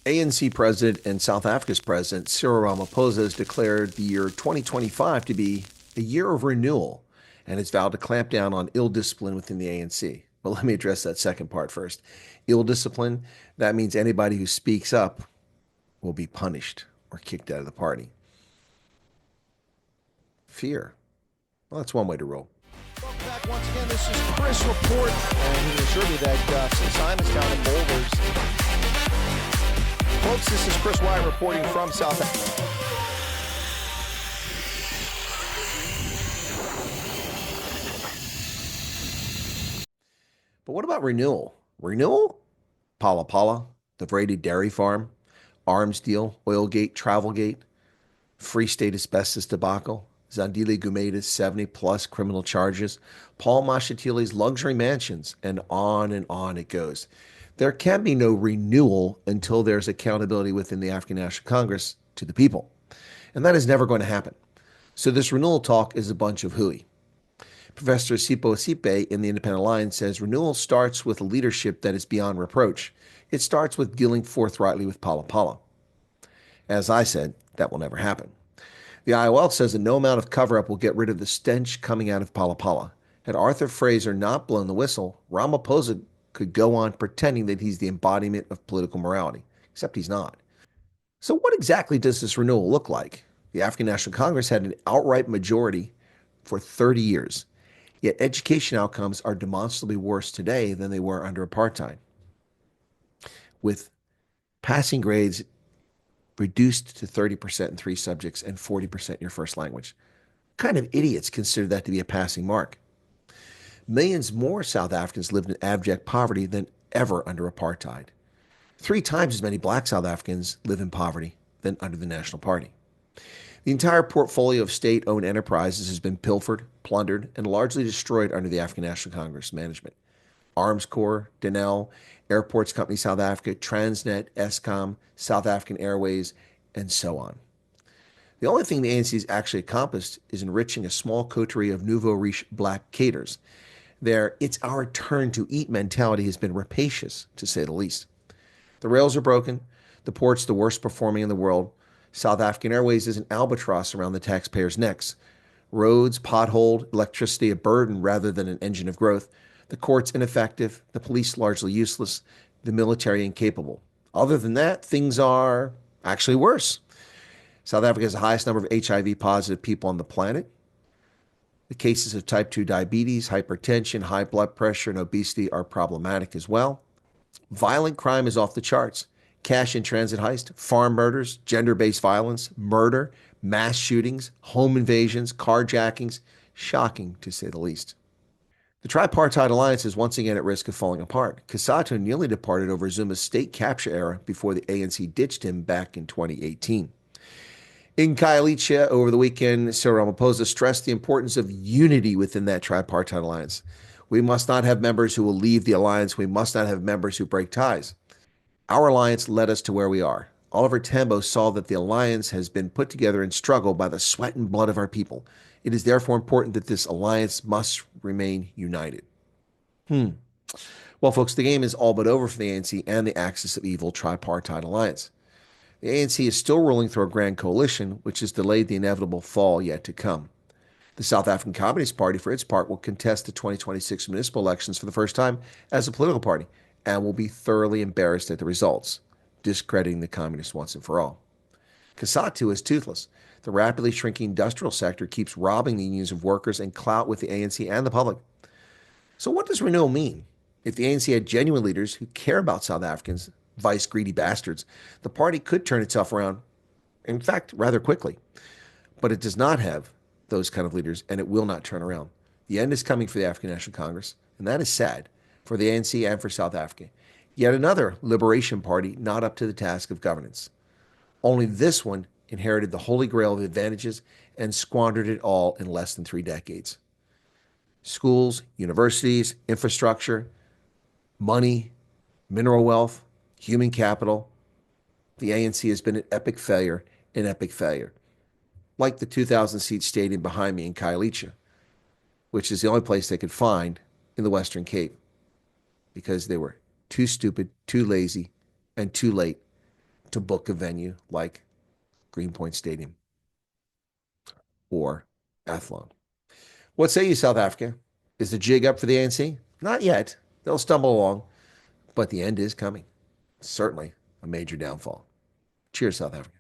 ANC president and South Africa's president, Cyril Ramaphosa, has declared the year 2025 to be a year of renewal and has vowed to clamp down on ill discipline within the ANC. But let me address that second part first. Ill discipline, that means anybody who speaks up will be punished or kicked out of the party. Fear. Well, that's one way to roll. Welcome back once again. This is Chris Report, and he assured me that St. Simon's down in Boulders. Folks, this is Chris Wyatt reporting from South Africa. But what about Renewal? Renewal? Pala Pala, the Brady Dairy Farm, arms deal, Oilgate, Travelgate, Free State asbestos debacle, Zandile Gumeda's 70-plus criminal charges, Paul Mashatili's luxury mansions, and on it goes. There can be no renewal until there's accountability within the African National Congress to the people. And that is never going to happen. So this renewal talk is a bunch of hooey. Professor Sipo Sipe in the Independent Alliance says renewal starts with a leadership that is beyond reproach. It starts with dealing forthrightly with Pala Pala. As I said, that will never happen. The IOL says that no amount of cover-up will get rid of the stench coming out of Pala Pala. Had Arthur Fraser not blown the whistle, Ramaphosa could go on pretending that he's the embodiment of political morality, except he's not. So what exactly does this renewal look like? The African National Congress had an outright majority for 30 years, yet education outcomes are demonstrably worse today than they were under apartheid, with passing grades reduced to 30% in 3 subjects and 40% in your first language. What kind of idiots consider that to be a passing mark? Millions more South Africans lived in abject poverty than ever under apartheid. 3 times as many black South Africans live in poverty than under the National Party. The entire portfolio of state-owned enterprises has been pilfered, plundered, and largely destroyed under the African National Congress management. Arms Corps, Denel, Airports Company South Africa, Transnet, Eskom, South African Airways, and so on. The only thing the ANC has actually accomplished is enriching a small coterie of nouveau riche black cadres. Their "it's our turn to eat" mentality has been rapacious, to say the least. The rails are broken, the port's the worst performing in the world, South African Airways is an albatross around the taxpayers' necks, roads potholed, electricity a burden rather than an engine of growth, the courts ineffective, the police largely useless, the military incapable. Other than that, things are actually worse. South Africa has the highest number of HIV-positive people on the planet. The cases of type 2 diabetes, hypertension, high blood pressure, and obesity are problematic as well. Violent crime is off the charts. Cash in transit heist, farm murders, gender-based violence, murder, mass shootings, home invasions, carjackings. Shocking, to say the least. The Tripartite Alliance is once again at risk of falling apart. Cosatu nearly departed over Zuma's state capture era before the ANC ditched him back in 2018. In Khayelitsha over the weekend, Cyril Ramaphosa stressed the importance of unity within that Tripartite Alliance. We must not have members who will leave the alliance. We must not have members who break ties. Our alliance led us to where we are. Oliver Tambo saw that the alliance has been put together and struggled by the sweat and blood of our people. It is therefore important that this alliance must remain united. Well, folks, the game is all but over for the ANC and the axis of evil Tripartite Alliance. The ANC is still rolling through a grand coalition, which has delayed the inevitable fall yet to come. The South African Communist Party, for its part, will contest the 2026 municipal elections for the first time as a political party and will be thoroughly embarrassed at the results, discrediting the communists once and for all. Cosatu is toothless. The rapidly shrinking industrial sector keeps robbing the unions of workers and clout with the ANC and the public. So what does renewal mean? If the ANC had genuine leaders who care about South Africans, vice-greedy bastards, the party could turn itself around, in fact, rather quickly. But it does not have those kind of leaders, and it will not turn around. The end is coming for the African National Congress, and that is sad for the ANC and for South Africa. Yet another liberation party not up to the task of governance. Only this one inherited the holy grail of advantages and squandered it all in less than 3 decades. Schools, universities, infrastructure, money, mineral wealth, human capital. The ANC has been an epic failure, like the 2,000-seat stadium behind me in Khayelitsha, which is the only place they could find in the Western Cape, because they were too stupid, too lazy, and too late to book a venue like Greenpoint Stadium or Athlone. What say you, South Africa? Is the jig up for the ANC? Not yet. They'll stumble along, but the end is coming. Certainly a major downfall. Cheers, South Africa.